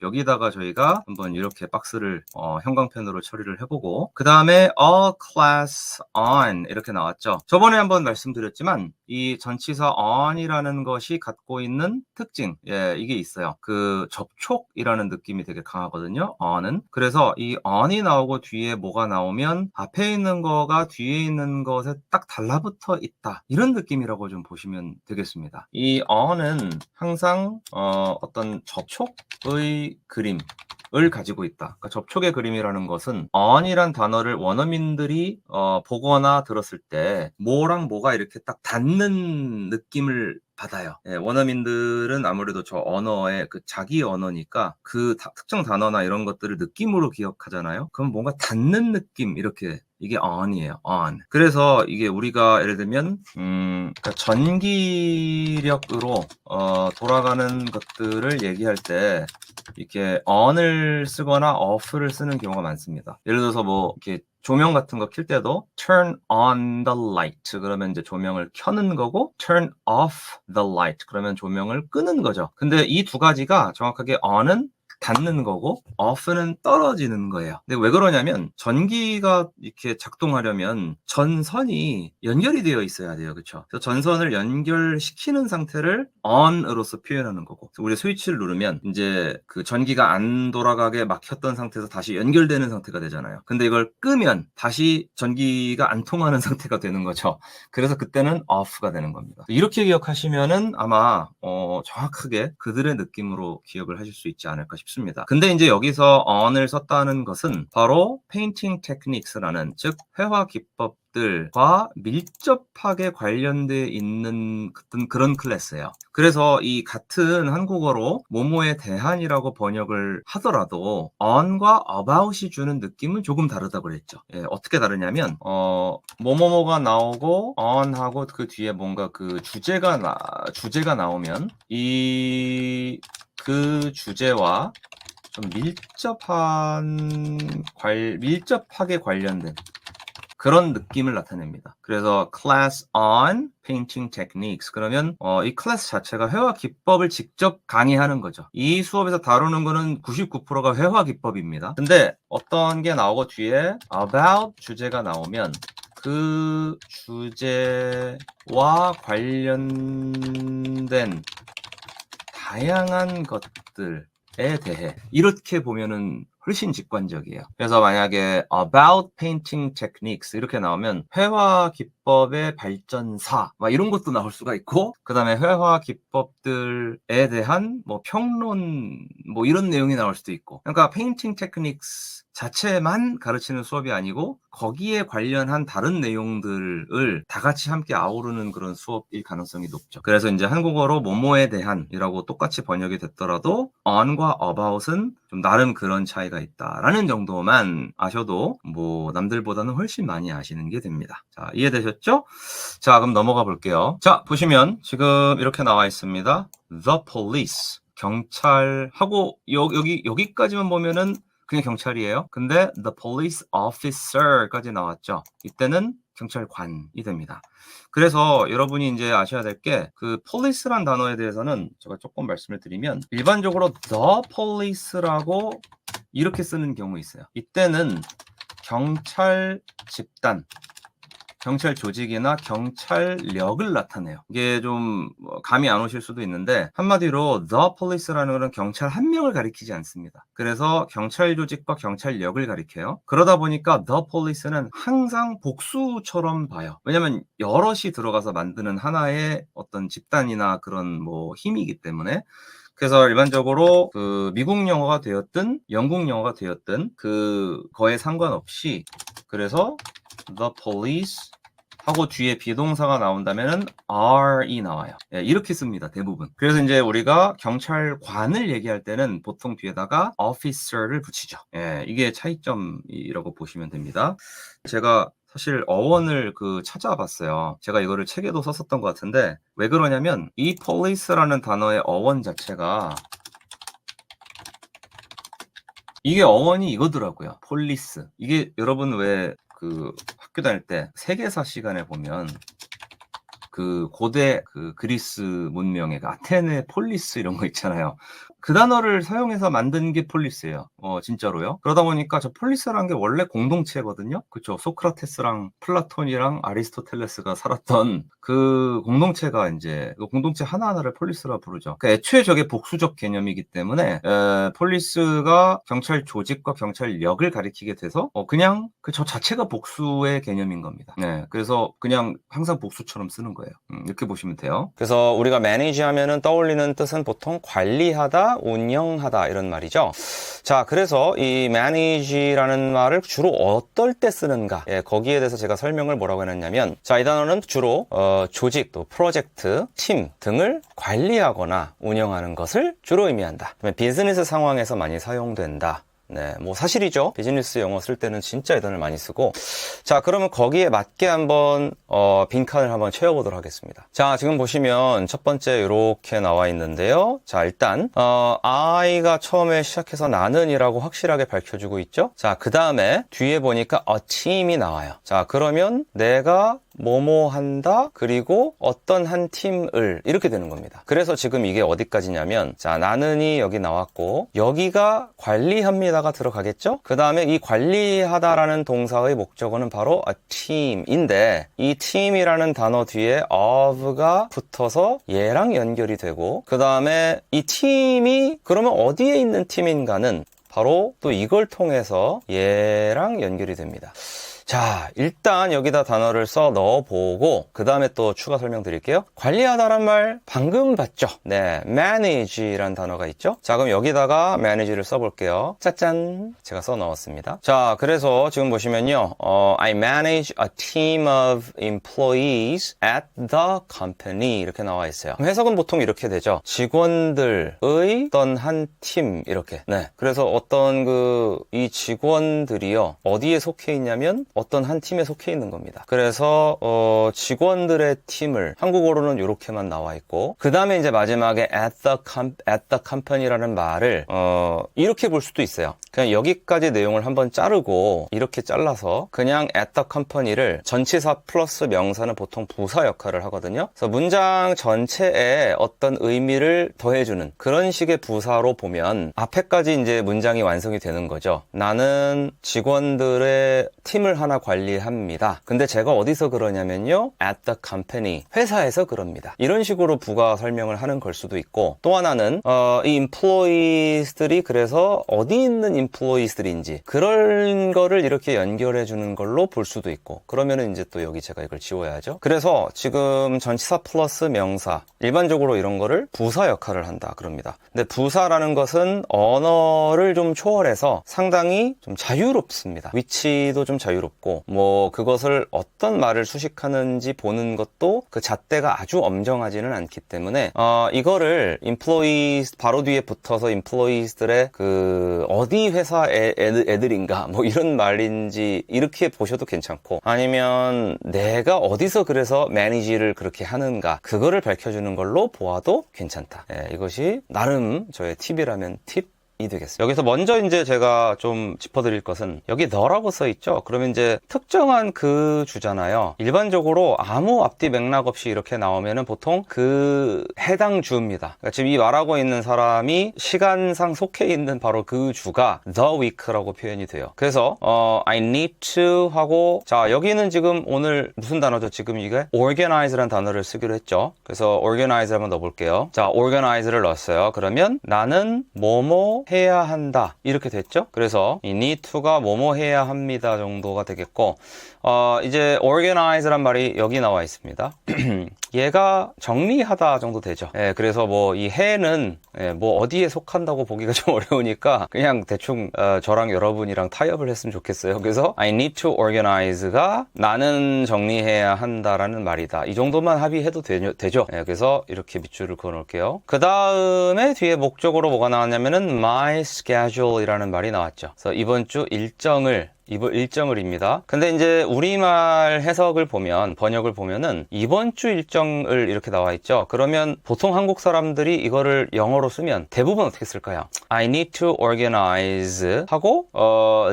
여기다가 저희가 한번 이렇게 박스를 형광펜으로 처리를 해보고, 그 다음에 all class on 이렇게 나왔죠. 저번에 한번 말씀드렸지만 이 전치사 on이라는 것이 갖고 있는 특징, 이게 있어요. 그 접촉이라는 느낌이 되게 강하거든요, on은. 그래서 이 on이 나오고 뒤에 뭐가 나오면 앞에 있는 거가 뒤에 있는 것에 딱 달라붙어 있다, 이런 느낌이라고 좀 보시면 되겠습니다. 이 on은 항상 어떤 접촉의 그림을 가지고 있다. 그러니까 접촉의 그림이라는 것은 on이란 단어를 원어민들이 보거나 들었을 때 뭐랑 뭐가 이렇게 딱 닿는 느낌을 받아요. 원어민들은 아무래도 저 언어의 그 자기 언어니까 그 특정 단어나 이런 것들을 느낌으로 기억하잖아요. 그럼 뭔가 닿는 느낌, 이렇게, 이게 on이에요. on. 그래서 이게 우리가 예를 들면 그러니까 전기력으로 돌아가는 것들을 얘기할 때 이렇게 on을 쓰거나 off를 쓰는 경우가 많습니다. 예를 들어서 뭐 이렇게 조명 같은 거 켤 때도 turn on the light 그러면 이제 조명을 켜는 거고, turn off the light 그러면 조명을 끄는 거죠. 근데 이 두 가지가 정확하게 on은 닿는 거고 off는 떨어지는 거예요. 근데 왜 그러냐면 전기가 이렇게 작동하려면 전선이 연결이 되어 있어야 돼요. 그렇죠? 그래서 전선을 연결시키는 상태를 on으로서 표현하는 거고, 우리 스위치를 누르면 이제 그 전기가 안 돌아가게 막혔던 상태에서 다시 연결되는 상태가 되잖아요. 근데 이걸 끄면 다시 전기가 안 통하는 상태가 되는 거죠. 그래서 그때는 off가 되는 겁니다. 이렇게 기억하시면은 아마 정확하게 그들의 느낌으로 기억을 하실 수 있지 않을까 싶습니다. 근데 이제 여기서 on을 썼다는 것은 바로 painting techniques라는, 즉 회화 기법들과 밀접하게 관련되어 있는 그런 클래스예요. 그래서 이 같은 한국어로 뭐뭐에 대한이라고 번역을 하더라도 on과 about이 주는 느낌은 조금 다르다고 그랬죠. 어떻게 다르냐면 뭐뭐뭐가 나오고 on하고 그 뒤에 뭔가 그 주제가 나오면 그 주제와 좀 밀접하게 관련된 그런 느낌을 나타냅니다. 그래서 class on painting techniques 그러면 이 클래스 자체가 회화 기법을 직접 강의하는 거죠. 이 수업에서 다루는 거는 99%가 회화 기법입니다. 근데 어떤 게 나오고 뒤에 about 주제가 나오면 그 주제와 관련된 다양한 것들에 대해 이렇게 보면은 훨씬 직관적이에요. 그래서 만약에 about painting techniques 이렇게 나오면 회화 기법의 발전사 막 이런 것도 나올 수가 있고, 그 다음에 회화 기법들에 대한 뭐 평론 뭐 이런 내용이 나올 수도 있고, 그러니까 painting techniques 자체만 가르치는 수업이 아니고 거기에 관련한 다른 내용들을 다 같이 함께 아우르는 그런 수업일 가능성이 높죠. 그래서 이제 한국어로 뭐뭐에 대한이라고 똑같이 번역이 됐더라도 on과 about은 좀 나름 그런 차이가 있다라는 정도만 아셔도 뭐 남들보다는 훨씬 많이 아시는 게 됩니다. 자, 이해되셨죠? 자, 그럼 넘어가 볼게요. 자, 보시면 지금 이렇게 나와 있습니다. The police, 경찰하고 여기까지만 보면은 그냥 경찰이에요. 근데 the police officer까지 나왔죠. 이때는 경찰관이 됩니다. 그래서 여러분이 이제 아셔야 될 게, 그 police란 단어에 대해서는 제가 조금 말씀을 드리면, 일반적으로 the police라고 이렇게 쓰는 경우 있어요. 이때는 경찰 집단, 경찰 조직이나 경찰력을 나타내요. 이게 좀 감이 안 오실 수도 있는데, 한마디로 the police라는 것은 경찰 한 명을 가리키지 않습니다. 그래서 경찰 조직과 경찰력을 가리켜요. 그러다 보니까 the police는 항상 복수처럼 봐요. 왜냐면 여럿이 들어가서 만드는 하나의 어떤 집단이나 그런 뭐 힘이기 때문에. 그래서 일반적으로 그 미국 영어가 되었든 영국 영어가 되었든 그거에 상관없이, 그래서 the police 하고 뒤에 비동사가 나온다면은 are이 나와요. 이렇게 씁니다, 대부분. 그래서 이제 우리가 경찰관을 얘기할 때는 보통 뒤에다가 officer를 붙이죠. 이게 차이점이라고 보시면 됩니다. 제가 사실 어원을 찾아봤어요. 제가 이거를 책에도 썼었던 것 같은데, 왜 그러냐면 이 police라는 단어의 어원 자체가, 이게 어원이 이거더라고요. 폴리스. 이게 여러분 왜 학교 다닐 때 세계사 시간에 보면 고대 그리스 문명의 아테네 폴리스 이런 거 있잖아요. 그 단어를 사용해서 만든 게 폴리스예요. 진짜로요. 그러다 보니까 저 폴리스라는 게 원래 공동체거든요. 그쵸. 소크라테스랑 플라톤이랑 아리스토텔레스가 살았던 그 공동체가 이제 그 공동체 하나하나를 폴리스라 부르죠. 그 애초에 저게 복수적 개념이기 때문에 폴리스가 경찰 조직과 경찰력을 가리키게 돼서 그냥 그 저 자체가 복수의 개념인 겁니다. 네, 그래서 그냥 항상 복수처럼 쓰는 거예요. 이렇게 보시면 돼요. 그래서 우리가 manage 하면은 떠올리는 뜻은 보통 관리하다, 운영하다 이런 말이죠. 자, 그래서 이 manage라는 말을 주로 어떨 때 쓰는가? 예, 거기에 대해서 제가 설명을 뭐라고 해놨냐면, 자, 이 단어는 주로 조직, 또 프로젝트, 팀 등을 관리하거나 운영하는 것을 주로 의미한다. 비즈니스 상황에서 많이 사용된다. 네, 뭐 사실이죠. 비즈니스 영어 쓸 때는 진짜 이 단어를 많이 쓰고. 자, 그러면 거기에 맞게 한번 빈칸을 한번 채워보도록 하겠습니다. 자, 지금 보시면 첫 번째 이렇게 나와 있는데요. 자, 일단 I가 처음에 시작해서 나는이라고 확실하게 밝혀주고 있죠. 자, 그 다음에 뒤에 보니까 a team이 나와요. 자, 그러면 내가 뭐뭐 한다, 그리고 어떤 한 팀을, 이렇게 되는 겁니다. 그래서 지금 이게 어디까지냐면, 자, 나는이 여기 나왔고, 여기가 관리합니다가 들어가겠죠? 그 다음에 이 관리하다라는 동사의 목적어는 바로 a team인데, 이 team이라는 단어 뒤에 of가 붙어서 얘랑 연결이 되고, 그 다음에 이 팀이 그러면 어디에 있는 팀인가는 바로 또 이걸 통해서 얘랑 연결이 됩니다. 자, 일단 여기다 단어를 써 넣어보고 그 다음에 또 추가 설명드릴게요. 관리하다란 말 방금 봤죠? 네, manage란 단어가 있죠? 자, 그럼 여기다가 manage를 써볼게요. 짜잔! 제가 써 넣었습니다. 자, 그래서 지금 보시면요. I manage a team of employees at the company 이렇게 나와 있어요. 해석은 보통 이렇게 되죠. 직원들의 어떤 한 팀 이렇게. 네, 그래서 어떤 이 직원들이요. 어디에 속해 있냐면 어떤 한 팀에 속해 있는 겁니다. 그래서 직원들의 팀을 한국어로는 이렇게만 나와 있고 그 다음에 이제 마지막에 at the company라는 말을 이렇게 볼 수도 있어요. 그냥 여기까지 내용을 한번 자르고 이렇게 잘라서 그냥 at the company를 전치사 플러스 명사는 보통 부사 역할을 하거든요. 그래서 문장 전체에 어떤 의미를 더해주는 그런 식의 부사로 보면 앞에까지 이제 문장이 완성이 되는 거죠. 나는 직원들의 팀을 하나 관리합니다. 근데 제가 어디서 그러냐면요. at the company. 회사에서 그럽니다. 이런 식으로 부가 설명을 하는 걸 수도 있고 또 하나는 이 employees들이 그래서 어디 있는 employees들인지 그런 거를 이렇게 연결해 주는 걸로 볼 수도 있고 그러면은 이제 또 여기 제가 이걸 지워야죠. 그래서 지금 전치사 플러스 명사 일반적으로 이런 거를 부사 역할을 한다 그럽니다. 근데 부사라는 것은 언어를 좀 초월해서 상당히 좀 자유롭습니다. 위치도 좀 자유롭고 뭐 그것을 어떤 말을 수식하는지 보는 것도 그 잣대가 아주 엄정하지는 않기 때문에 이거를 employees 바로 뒤에 붙어서 employees들의 그 어디 회사 애들인가 뭐 이런 말인지 이렇게 보셔도 괜찮고 아니면 내가 어디서 그래서 manage를 그렇게 하는가 그거를 밝혀주는 걸로 보아도 괜찮다. 예, 이것이 나름 저의 팁이라면 팁 되겠습니다. 여기서 먼저 이제 제가 좀 짚어드릴 것은 여기 너라고 써 있죠. 그러면 이제 특정한 그 주잖아요. 일반적으로 아무 앞뒤 맥락 없이 이렇게 나오면은 보통 그 해당 주입니다. 그러니까 지금 이 말하고 있는 사람이 시간상 속해 있는 바로 그 주가 the week라고 표현이 돼요. 그래서 I need to 하고 자 여기는 지금 오늘 무슨 단어죠? 지금 이게 organize라는 단어를 쓰기로 했죠. 그래서 organize 한번 넣어볼게요. 자 organize를 넣었어요. 그러면 나는 뭐뭐 해야 한다 이렇게 됐죠. 그래서 이 need to가 뭐뭐 해야 합니다 정도가 되겠고 이제 organize란 말이 여기 나와 있습니다. 얘가 정리하다 정도 되죠. 예, 그래서 뭐 이 해는 뭐 어디에 속한다고 보기가 좀 어려우니까 그냥 대충 저랑 여러분이랑 타협을 했으면 좋겠어요. 그래서 I need to organize가 나는 정리해야 한다라는 말이다. 이 정도만 합의해도 되죠. 예, 그래서 이렇게 밑줄을 그어 놓을게요. 그 다음에 뒤에 목적으로 뭐가 나왔냐면은 my schedule 이라는 말이 나왔죠. 그래서 이번 주 일정을 일정을입니다. 근데 이제 우리말 해석을 보면, 번역을 보면은 이번 주 일정을 이렇게 나와 있죠. 그러면 보통 한국 사람들이 이거를 영어로 쓰면 대부분 어떻게 쓸까요? I need to organize 하고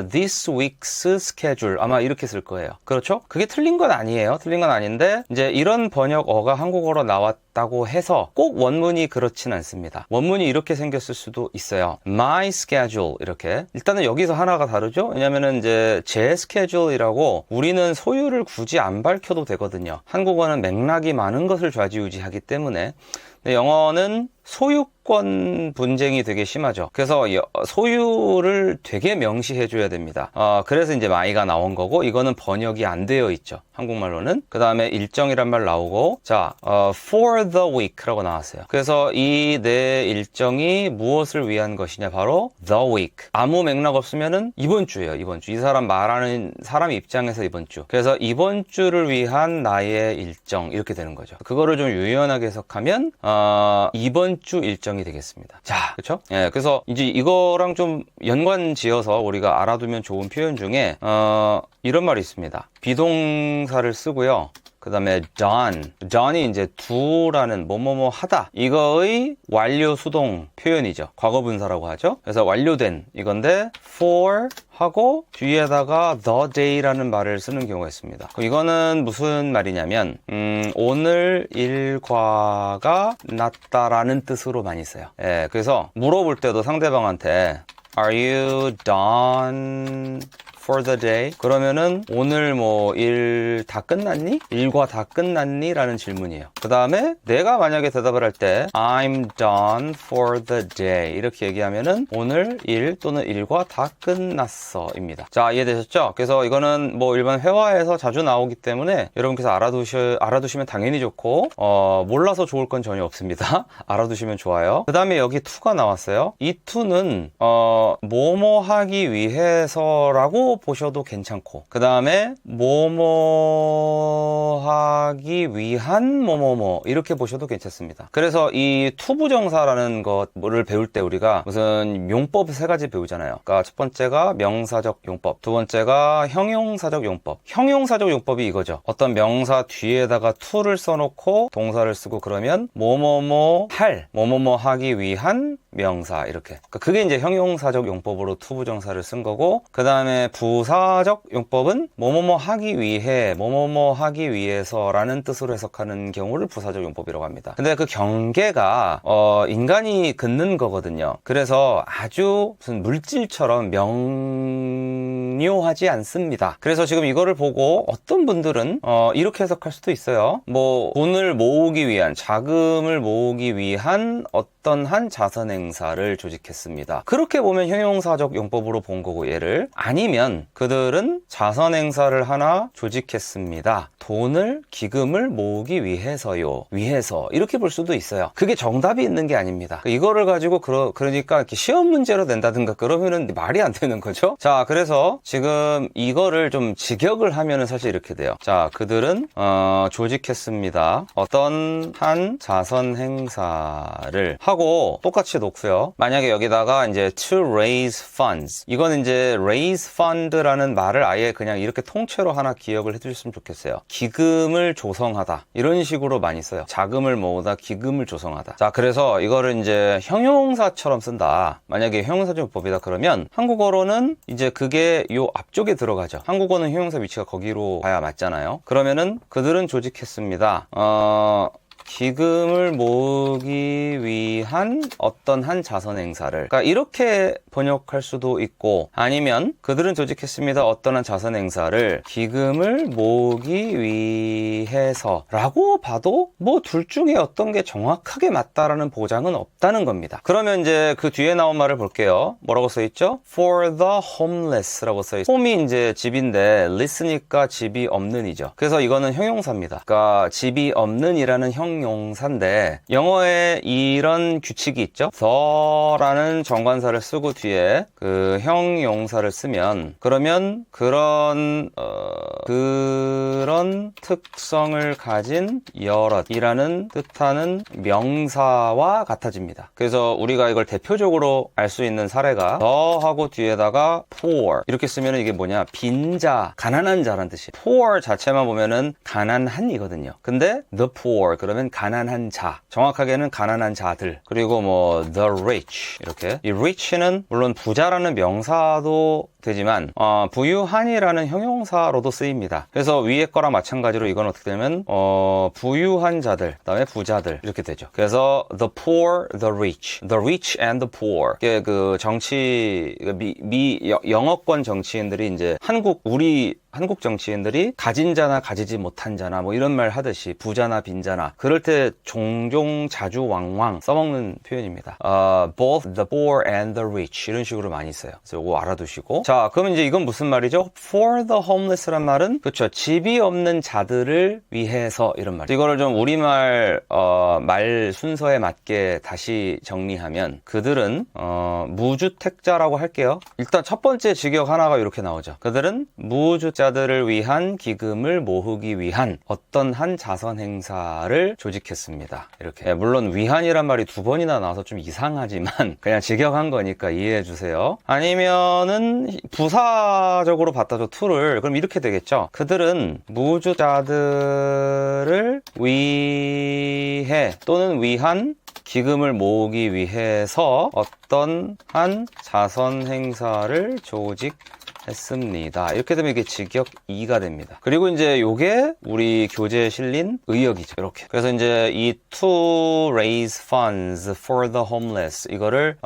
this week's schedule 아마 이렇게 쓸 거예요. 그렇죠? 그게 틀린 건 아니에요. 틀린 건 아닌데 이제 이런 번역어가 한국어로 나왔다고 해서 꼭 원문이 그렇진 않습니다. 원문이 이렇게 생겼을 수도 있어요. My schedule 이렇게. 일단은 여기서 하나가 다르죠? 왜냐면은 이제 제 스케줄이라고 우리는 소유를 굳이 안 밝혀도 되거든요. 한국어는 맥락이 많은 것을 좌지우지하기 때문에. 근데 영어는 소유권 분쟁이 되게 심하죠. 그래서 소유를 되게 명시해 줘야 됩니다. 그래서 이제 my가 나온 거고, 이거는 번역이 안 되어 있죠. 한국말로는. 그 다음에 일정이란 말 나오고, 자, for the week라고 나왔어요. 그래서 이 내 일정이 무엇을 위한 것이냐, 바로 the week. 아무 맥락 없으면은 이번 주예요. 이번 주. 이 사람 말하는 사람 입장에서 이번 주. 그래서 이번 주를 위한 나의 일정, 이렇게 되는 거죠. 그거를 좀 유연하게 해석하면 이번 주 일정이 되겠습니다. 자, 그렇죠? 예, 그래서 이제 이거랑 좀 연관 지어서 우리가 알아두면 좋은 표현 중에 이런 말이 있습니다. 비동사를 쓰고요. 그 다음에 done이 이제 do라는 뭐뭐뭐 하다, 이거의 완료 수동 표현이죠. 과거분사라고 하죠. 그래서 완료된 이건데 for 하고 뒤에다가 the day라는 말을 쓰는 경우가 있습니다. 이거는 무슨 말이냐면 오늘 일과가 났다라는 뜻으로 많이 써요. 예, 그래서 물어볼 때도 상대방한테 Are you done for the day? 그러면은 오늘 뭐 일 다 끝났니? 일과 다 끝났니? 라는 질문이에요. 그 다음에 내가 만약에 대답을 할 때 I'm done for the day 이렇게 얘기하면은 오늘 일 또는 일과 다 끝났어 입니다. 자, 이해되셨죠? 그래서 이거는 뭐 일반 회화에서 자주 나오기 때문에 여러분께서 알아두시면 당연히 좋고 몰라서 좋을 건 전혀 없습니다. 알아두시면 좋아요. 그 다음에 여기 to가 나왔어요. 이 to는 뭐뭐 하기 위해서라고 보셔도 괜찮고, 그 다음에 뭐뭐 하기 위한 뭐뭐뭐 이렇게 보셔도 괜찮습니다. 그래서 이 투부정사라는 것을 배울 때 우리가 무슨 용법 3가지 배우잖아요. 그러니까 첫 번째가 명사적 용법, 두 번째가 형용사적 용법. 형용사적 용법이 이거죠. 어떤 명사 뒤에다가 to를 써놓고 동사를 쓰고 그러면 뭐뭐뭐 할, 뭐뭐뭐 하기 위한 명사 이렇게. 그러니까 그게 이제 형용사적 용법으로 투부정사를 쓴 거고, 그 다음에 부사적 용법은 뭐뭐뭐 하기 위해, 뭐뭐뭐 하기 위해서라는 뜻으로 해석하는 경우를 부사적 용법이라고 합니다. 근데 그 경계가 인간이 긋는 거거든요. 그래서 아주 무슨 물질처럼 명료하지 않습니다. 그래서 지금 이거를 보고 어떤 분들은 이렇게 해석할 수도 있어요. 뭐 돈을 모으기 위한, 자금을 모으기 위한 어떤 한 자선행사를 조직했습니다. 그렇게 보면 형용사적 용법으로 본 거고, 얘를. 아니면 그들은 자선행사를 하나 조직했습니다. 돈을, 기금을 모으기 위해서요. 위해서. 이렇게 볼 수도 있어요. 그게 정답이 있는 게 아닙니다. 이거를 가지고 그러니까 이렇게 시험 문제로 낸다든가 그러면은 말이 안 되는 거죠. 자, 그래서 지금 이거를 좀 직역을 하면은 사실 이렇게 돼요. 자, 그들은 조직했습니다. 어떤 한 자선행사를 하고 똑같이 놓고요. 만약에 여기다가 이제 to raise funds, 이건 이제 raise fund라는 말을 아예 그냥 이렇게 통째로 하나 기억을 해주셨으면 좋겠어요. 기금을 조성하다, 이런 식으로 많이 써요. 자금을 모으다, 기금을 조성하다. 자, 그래서 이거를 이제 형용사처럼 쓴다. 만약에 형용사적 법이다 그러면 한국어로는 이제 그게 요 앞쪽에 들어가죠. 한국어는 형용사 위치가 거기로 가야 맞잖아요. 그러면은 그들은 조직했습니다. 기금을 모으기 위한 어떤 한 자선행사를, 그러니까 이렇게 번역할 수도 있고, 아니면 그들은 조직했습니다. 어떤 한 자선행사를 기금을 모으기 위해서 라고 봐도 뭐 둘 중에 어떤 게 정확하게 맞다라는 보장은 없다는 겁니다. 그러면 이제 그 뒤에 나온 말을 볼게요. 뭐라고 써있죠? For the homeless 라고 써있어요. home이 이제 집인데 less니까 집이 없는이죠. 그래서 이거는 형용사입니다. 그러니까 집이 없는 이라는 형용사인데 영어에 이런 규칙이 있죠. the라는 정관사를 쓰고 뒤에 그 형용사를 쓰면 그러면 그런 특성을 가진 여럿이라는 뜻하는 명사와 같아집니다. 그래서 우리가 이걸 대표적으로 알 수 있는 사례가 the하고 뒤에다가 poor 이렇게 쓰면 이게 뭐냐, 빈자, 가난한 자란 뜻이에요. poor 자체만 보면은 가난한이거든요. 근데 the poor 그러면 가난한 자, 정확하게는 가난한 자들. 그리고 뭐 the rich 이렇게. 이 rich는 물론 부자라는 명사도 되지만 부유한이라는 형용사로도 쓰입니다. 그래서 위에 거랑 마찬가지로 이건 어떻게 되면 부유한 자들, 그다음에 부자들 이렇게 되죠. 그래서 the poor, the rich and the poor. 이게 그 정치 영어권 정치인들이 이제 한국 정치인들이 가진 자나 가지지 못한 자나 뭐 이런 말 하듯이 부자나 빈자나 그럴 때 종종 자주 왕왕 써먹는 표현입니다. Both the poor and the rich 이런 식으로 많이 써요. 그래서 이거 알아두시고. 자, 그럼 이제 이건 무슨 말이죠? For the homeless란 말은 그렇죠. 집이 없는 자들을 위해서 이런 말이죠. 이거를 좀 우리말 말 순서에 맞게 다시 정리하면 그들은 무주택자라고 할게요. 일단 첫 번째 직역 하나가 이렇게 나오죠. 그들은 무주택자들을 위한 기금을 모으기 위한 어떤 한 자선 행사를 조직했습니다. 이렇게. 물론 위한이란 말이 두 번이나 나와서 좀 이상하지만 그냥 직역한 거니까 이해해 주세요. 아니면은 부사적으로 봤다죠. to를. 그럼 이렇게 되겠죠. 그들은 무주자들을 위해 또는 위한 기금을 모으기 위해서 어떤 한 자선 행사를 조직했습니다. 이렇게 되면 이게 직역 2가 됩니다. 그리고 이제 요게 우리 교재에 실린 의역이죠. 이렇게. 그래서 이제 이 to raise funds for the homeless 이거를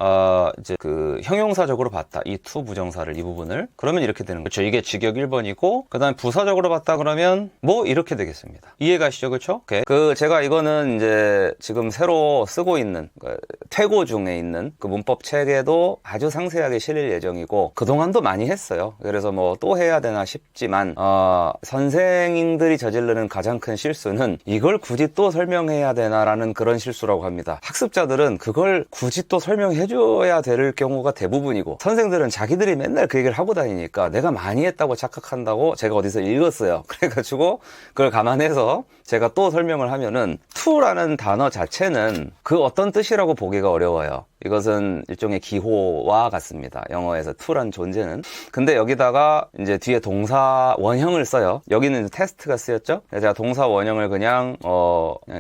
이제 그 형용사적으로 봤다. 이 to 부정사를 이 부분을 그러면 이렇게 되는 거죠. 이게 직역 1번이고 그다음에 부사적으로 봤다 그러면 뭐 이렇게 되겠습니다. 이해가시죠? 그렇죠? 오케이. 그 제가 이거는 이제 지금 새로 쓰고 있는 퇴고 중에 있는 그 문법 책에도 아주 상세하게 실릴 예정이고 그동안도 많이 했어요. 그래서 뭐 또 해야 되나 싶지만 선생님들이 저지르는 가장 큰 실수는 이걸 굳이 또 설명해야 되나라는 그런 실수라고 합니다. 학습자들은 그걸 굳이 또 설명해줘야 될 경우가 대부분이고 선생들은 자기들이 맨날 그 얘기를 하고 다니니까 내가 많이 했다고 착각한다고 제가 어디서 읽었어요. 그래가지고 그걸 감안해서 제가 또 설명을 하면은 to라는 단어 자체는 그 어떤 뜻이라고 보기가 어려워요. 이것은 일종의 기호와 같습니다. 영어에서 to란 존재는. 근데 여기다가 이제 뒤에 동사 원형을 써요. 여기는 테스트가 쓰였죠. 제가 동사 원형을 그냥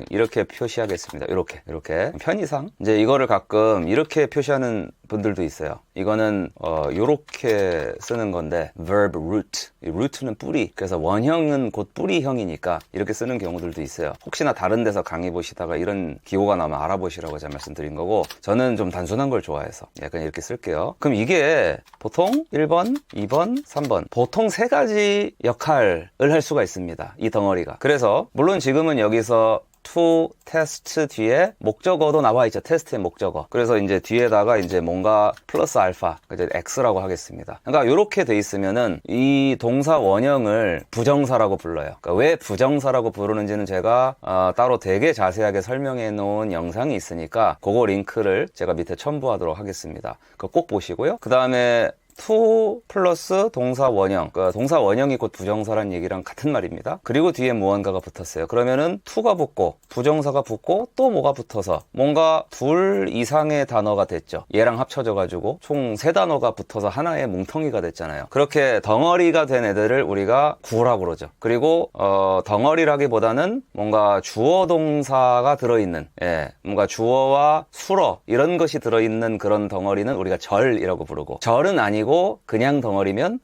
이렇게 표시하겠습니다. 이렇게 편의상 이제 이거를 가끔 이렇게 표시하는 분들도 있어요. 이거는 요렇게 쓰는 건데 verb root. 이 root는 뿌리. 그래서 원형은 곧 뿌리형이니까 이렇게 쓰는 경우들도 있어요. 혹시나 다른 데서 강의 보시다가 이런 기호가 나오면 알아보시라고 제가 말씀드린 거고 저는 좀 단순한 걸 좋아해서 약간 이렇게 쓸게요. 그럼 이게 보통 1번, 2번, 3번 보통 세 가지 역할을 할 수가 있습니다. 이 덩어리가. 그래서 물론 지금은 여기서 to 테스트 뒤에 목적어도 나와 있죠. 테스트의 목적어. 그래서 이제 뒤에다가 이제 뭔가 플러스 알파, 이제 x라고 하겠습니다. 그러니까 이렇게 돼 있으면은 이 동사 원형을 부정사라고 불러요. 그러니까 왜 부정사라고 부르는지는 제가 따로 되게 자세하게 설명해 놓은 영상이 있으니까 그거 링크를 제가 밑에 첨부하도록 하겠습니다. 그거 꼭 보시고요. 그 다음에 to 플러스 동사 원형. 그러니까 동사 원형이 곧 부정사란 얘기랑 같은 말입니다. 그리고 뒤에 무언가가 붙었어요. 그러면은 to가 붙고 부정사가 붙고 또 뭐가 붙어서 뭔가 둘 이상의 단어가 됐죠. 얘랑 합쳐져가지고 총 세 단어가 붙어서 하나의 뭉텅이가 됐잖아요. 그렇게 덩어리가 된 애들을 우리가 구라고 그러죠. 그리고 덩어리라기보다는 뭔가 주어 동사가 들어있는 뭔가 주어와 수어 이런 것이 들어있는 그런 덩어리는 우리가 절이라고 부르고 절은 아니고 그냥 덩어리면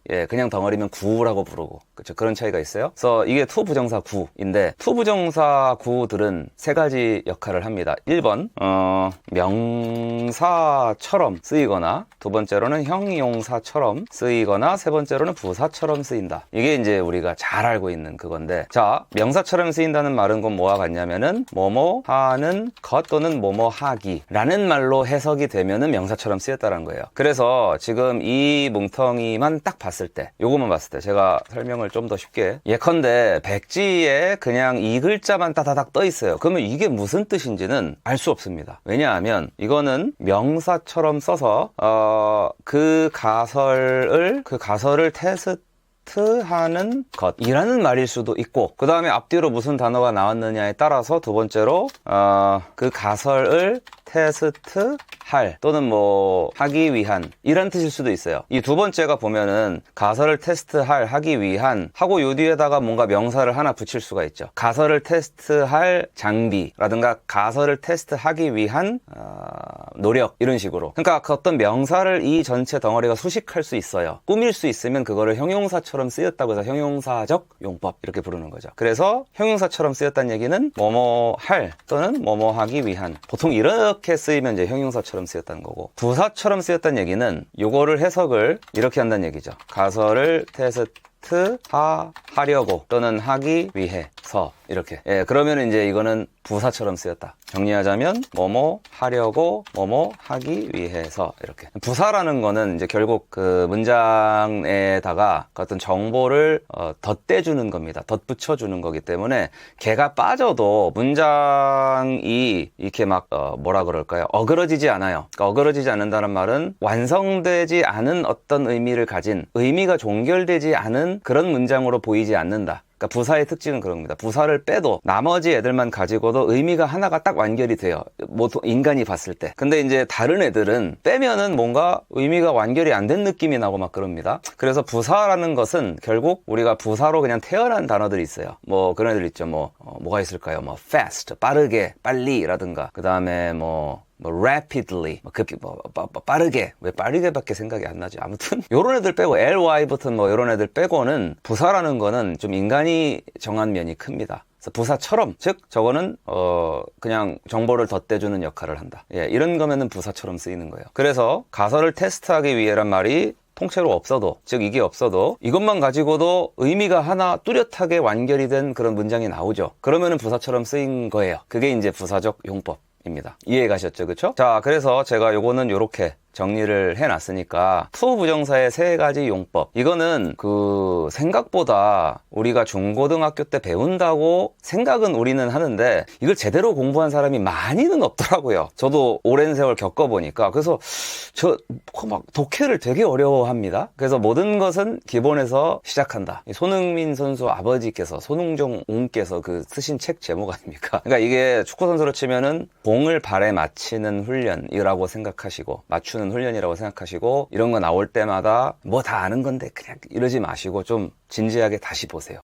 구라고 부르고 그렇죠. 그런 차이가 있어요. 그래서 이게 to 부정사 구인데 to 부정사 구들은 세 가지 역할을 합니다. 1번 명사처럼 쓰이거나 두 번째로는 형용사처럼 쓰이거나 세 번째로는 부사처럼 쓰인다. 이게 이제 우리가 잘 알고 있는 그건데 자 명사처럼 쓰인다는 말은 곧 뭐와 같냐면은 뭐뭐 하는 것 또는 뭐뭐 하기 라는 말로 해석이 되면은 명사처럼 쓰였다는 거예요. 그래서 지금 이 이 뭉텅이만 딱 봤을 때, 요것만 봤을 때 제가 설명을 좀 더 쉽게, 예컨대 백지에 그냥 이 글자만 따다닥 떠 있어요. 그러면 이게 무슨 뜻인지는 알 수 없습니다. 왜냐하면 이거는 명사처럼 써서 그 가설을 테스트하는 것이라는 말일 수도 있고, 그 다음에 앞뒤로 무슨 단어가 나왔느냐에 따라서 두 번째로 그 가설을 테스트할 또는 뭐 하기 위한 이런 뜻일 수도 있어요. 이 두 번째가 보면은 가설을 테스트할, 하기 위한 하고 요 뒤에다가 뭔가 명사를 하나 붙일 수가 있죠. 가설을 테스트할 장비라든가 가설을 테스트하기 위한 노력, 이런 식으로. 그러니까 그 어떤 명사를 이 전체 덩어리가 수식할 수 있어요. 꾸밀 수 있으면 그거를 형용사처럼 쓰였다고 해서 형용사적 용법 이렇게 부르는 거죠. 그래서 형용사처럼 쓰였다는 얘기는 뭐뭐 할 또는 뭐뭐 하기 위한, 보통 이렇게 쓰이면 이제 형용사처럼 쓰였다는 거고, 부사처럼 쓰였다는 얘기는 요거를 해석을 이렇게 한다는 얘기죠. 가설을 하려고 또는 하기 위해서, 이렇게. 예, 그러면 이제 이거는 부사처럼 쓰였다. 정리하자면 뭐뭐 하려고, 뭐뭐 하기 위해서, 이렇게. 부사라는 거는 이제 결국 그 문장에다가 그 어떤 정보를 덧대주는 겁니다. 덧붙여주는 거기 때문에 걔가 빠져도 문장이 이렇게 막 뭐라 그럴까요? 어그러지지 않아요. 그러니까 어그러지지 않는다는 말은 완성되지 않은 어떤 의미를 가진, 의미가 종결되지 않은 그런 문장으로 보이지 않는다. 그러니까 부사의 특징은 그런 겁니다. 부사를 빼도 나머지 애들만 가지고도 의미가 하나가 딱 완결이 돼요. 보통 인간이 봤을 때. 근데 이제 다른 애들은 빼면은 뭔가 의미가 완결이 안 된 느낌이 나고 막 그럽니다. 그래서 부사라는 것은 결국 우리가 부사로 그냥 태어난 단어들이 있어요. 뭐 그런 애들 있죠. 뭐가 있을까요? 뭐 fast, 빠르게, 빨리라든가. 그 다음에 rapidly, 빠르게. 왜 빠르게밖에 생각이 안 나지? 아무튼, 요런 애들 빼고, ly 붙은 요런 애들 빼고는, 부사라는 거는 좀 인간이 정한 면이 큽니다. 그래서 부사처럼, 즉, 저거는, 그냥 정보를 덧대주는 역할을 한다. 예, 이런 거면은 부사처럼 쓰이는 거예요. 그래서, 가설을 테스트하기 위해란 말이 통째로 없어도, 즉 이게 없어도 이것만 가지고도 의미가 하나 뚜렷하게 완결이 된 그런 문장이 나오죠. 그러면은 부사처럼 쓰인 거예요. 그게 이제 부사적 용법입니다. 이해 가셨죠? 그쵸? 자, 그래서 제가 요거는 요렇게 정리를 해놨으니까 to 부정사의 세 가지 용법, 이거는 그 생각보다 우리가 중고등학교 때 배운다고 생각은 우리는 하는데 이걸 제대로 공부한 사람이 많이는 없더라고요. 저도 오랜 세월 겪어보니까. 그래서 저 막 독해를 되게 어려워합니다. 그래서 모든 것은 기본에서 시작한다. 손흥민 선수 아버지께서, 손흥정 옹께서 그 쓰신 책 제목 아닙니까? 그러니까 이게 축구 선수로 치면은 공을 발에 맞히는 훈련이라고 생각하시고, 맞추는 훈련이라고 생각하시고, 이런 거 나올 때마다 뭐 다 아는 건데 그냥 이러지 마시고 좀 진지하게 다시 보세요.